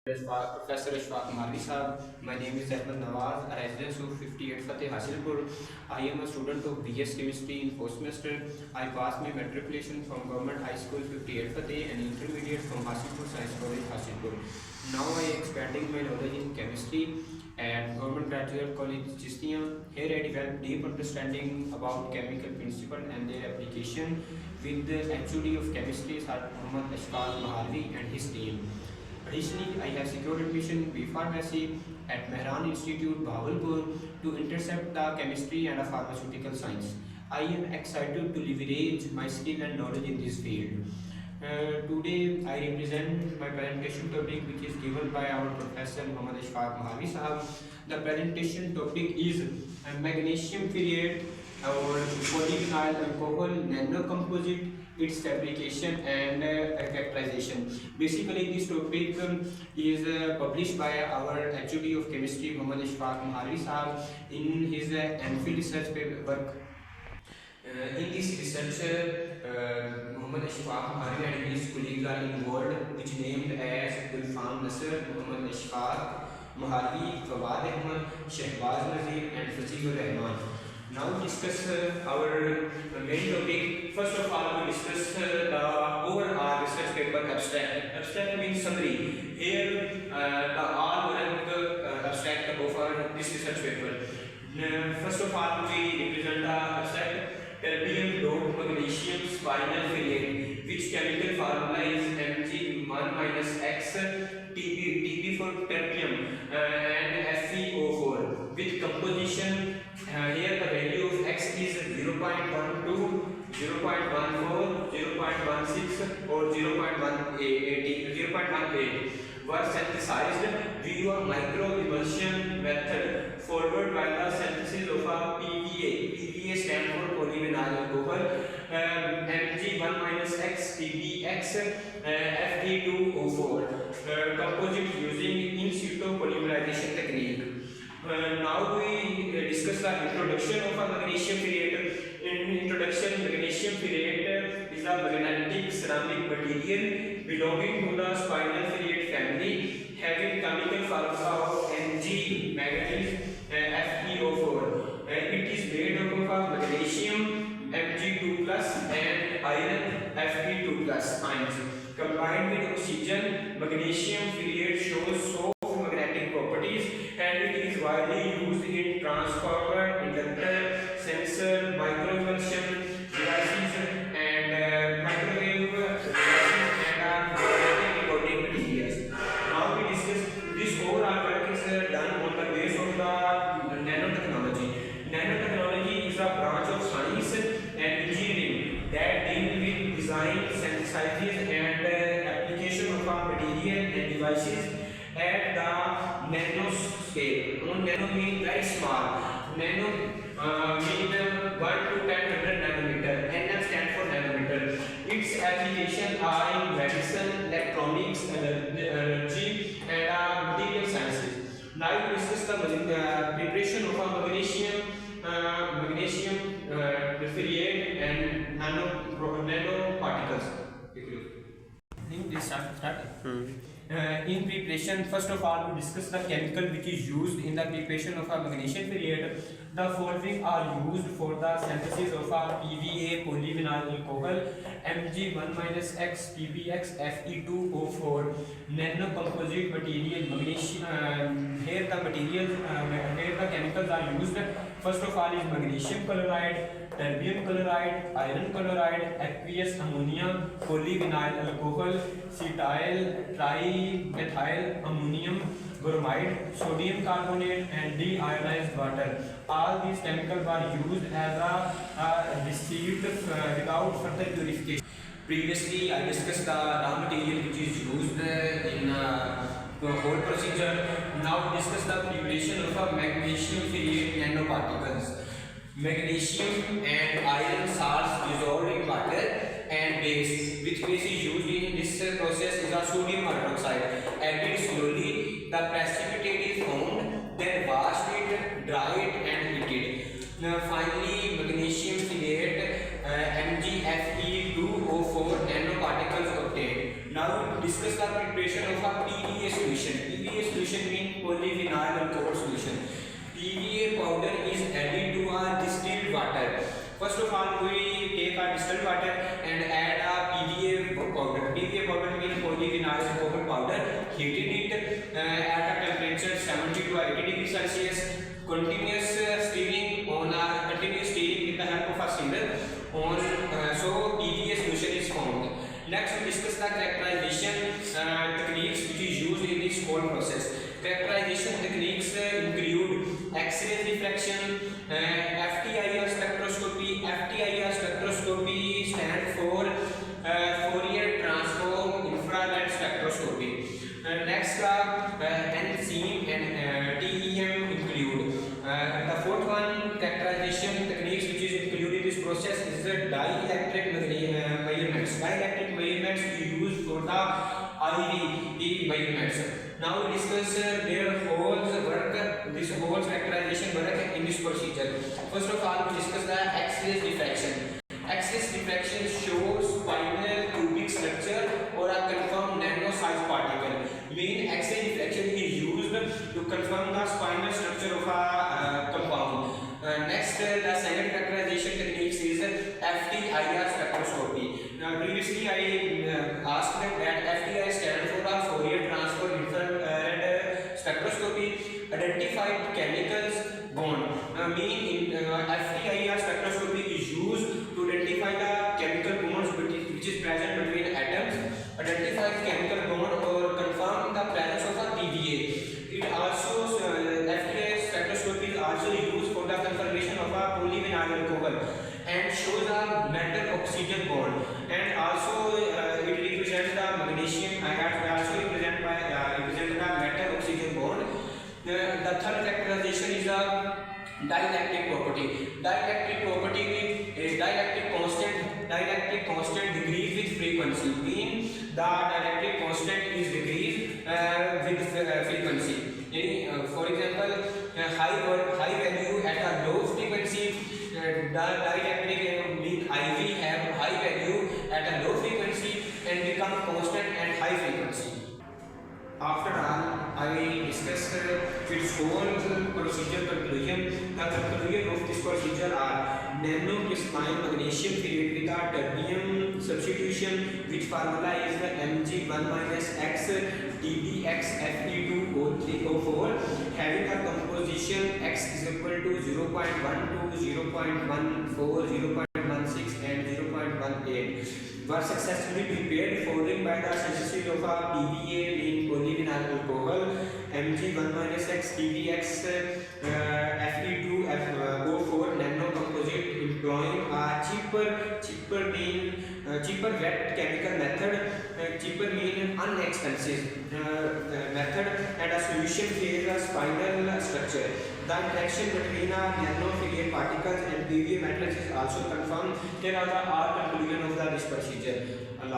Professor Ishfaq Marvi Sahab. My name is Ahmed Nawaz, a resident of 58 Fateh Hasilpur. I am a student of BS Chemistry in 4th semester. I passed my matriculation from Government High School 58 Fateh and intermediate from Hasilpur Science College Hasilpur. Now I am expanding my knowledge in chemistry at Government Graduate College Chistiya. Here I develop deep understanding about chemical principles and their application with the HOD of chemistry, Sir Muhammad Ishfaq Maharvi and his team. Additionally, I have secured admission in B Pharmacy at Mehran Institute, Bahawalpur to intercept the chemistry and pharmaceutical science. I am excited to leverage my skill and knowledge in this field. Today, I represent my presentation topic, which is given by our Professor Muhammad Ishfaq Maharvi Sahab. The presentation topic is magnesium ferrate or polyvinyl alcohol nanocomposite, its fabrication and characterization. Basically, this topic is published by our HOD of Chemistry, Muhammad Ishfaq Maharvi Sahab, in his MPhil research work. In this research, Muhammad Ishfaq Maharvi and his colleagues are involved, which named as Gulfam Nasr, Muhammad Ishfaq Maharvi, Fawad Ahmad, Shehbaz Nazir and Fazilur Rahman. Now we discuss our main topic. First of all, we discuss the overall research paper abstract. Abstract means summary. Here, the all abstract of this research paper. First of all, we represent the abstract. Terbium dot magnesium spinal ferrate, which chemical formula is Mg1 minus X Tb for terbium and FeO4 with composition. Here the value of X is 0.12, 0.14, 0.16 or 0.18 were synthesized via microemulsion method followed by the synthesis of a PVA. PVA stands for polyvinyl alcohol, Mg1 minus X TBX Fe2O4 composite using in situ polymerization technique. Now we discuss the introduction of a magnesium ferrate. In introduction, magnesium ferrate is a magnetic ceramic material belonging to the spinal ferrate family, having chemical formula of Mg manganese FeO4. It is made up of magnesium Mg2+ and iron Fe2+ ions. Combined with oxygen, magnesium ferrate shows soft magnetic properties and it is widely used in transformer, inductor, sensor, microemulsion devices and microwave devices and magnetic recording materials. Now we discuss this overall work is done on the base of the nanotechnology. Nanotechnology is a branch of science and engineering that deal with design, synthesis and application of material and devices at the nanoscale. Nano means very small. Nano means 1 to 10 nanometer. Nm stands for nanometer. Its applications are in medicine, electronics, energy, and material sciences. Now we discuss the preparation of a magnesium ferrate and nanoparticles. In preparation, first of all, we discuss the chemical which is used in the preparation of a magnesium ferrate. The following are used for the synthesis of a PVA polyvinyl alcohol, Mg1 minus X PBX Fe2O4 nanocomposite material magnesium. Here the chemicals are used. First of all is magnesium chloride, terbium chloride, iron chloride, aqueous ammonia, polyvinyl alcohol, cetyl trimethyl ammonium bromide, sodium carbonate and deionized water. All these chemicals are used as a received without further purification. Previously, I discussed the raw material which is used in the whole procedure. Now discuss the preparation of a magnesium ferrate nanoparticles. Magnesium and iron salts dissolved in water and base. Which base is used in this process is a sodium hydroxide. Added slowly, the precipitate is formed, then washed it, dried and heated. Finally, magnesium ferrate MgFe2O4 nanoparticles obtained. Now we discuss the preparation of a PVA solution. PVA solution means polyvinyl alcohol solution. PVA powder is added to our distilled water. First of all, we take our distilled water and add a PVA powder. PVA powder means polyvinyl alcohol powder. Heated it at a temperature 70 to 80 degrees Celsius. Continuous stirring with the help of a stirrer so PVA solution is formed. Next, we discuss the characterization techniques which is used in this whole process. Characterization techniques include X-ray diffraction, FTIR spectroscopy. FTIR spectroscopy stands for Fourier transform infrared spectroscopy. Next, NCM and TEM include. The fourth one, characterization techniques which is included in this process is the dielectric measurements. Dielectric measurements used for the IV measurements. Now we discuss their whole work, this whole characterization work in this procedure. First of all, we discuss the X-ray diffraction. X-ray diffraction shows spinal cubic structure or a confirmed nano-sized particle. Mean X-ray diffraction is used to confirm the spinal structure of a compound. Next, the second characterization techniques is FTIR spectroscopy. Now, previously I asked that FTIR stands for the Fourier transform infrared spectroscopy. Identified chemicals bond. Mean in FTIR spectroscopy is used to identify the chemical bonds which is present between atoms. Identify chemical bond or confirm the presence of a PVA. It also FTIR spectroscopy is also used for the confirmation of a polyvinyl alcohol and shows a metal oxygen bond, and also it represents the magnesium and also represent the metal oxygen bond. The third characterization is the dielectric property. Dielectric property is dielectric constant decrease with frequency. Mean the dielectric constant is decreased with frequency. For example, high value at a low frequency, the dielectric mean IV have high value at a low frequency and become constant at high frequency. After all, I discussed its whole procedure conclusion. The conclusion of this procedure are nanocrystalline magnesium fluid with a terbium substitution, which formula is the Mg1 minus X TbX Fe2O3O4, having a composition X is equal to 0.12, 0.14, 0.16 and 0.18 were successfully prepared following by the synthesis of a PVA in polyvinyl alcohol Mg1 minus X TbX Fe2O4 nanocomposite employing a cheaper wet chemical method, cheaper mean inexpensive method, and a solution phase spinal structure. The interaction between a nanofilial particles and PVA metals is also confirmed. There are the conclusion of this procedure. Allah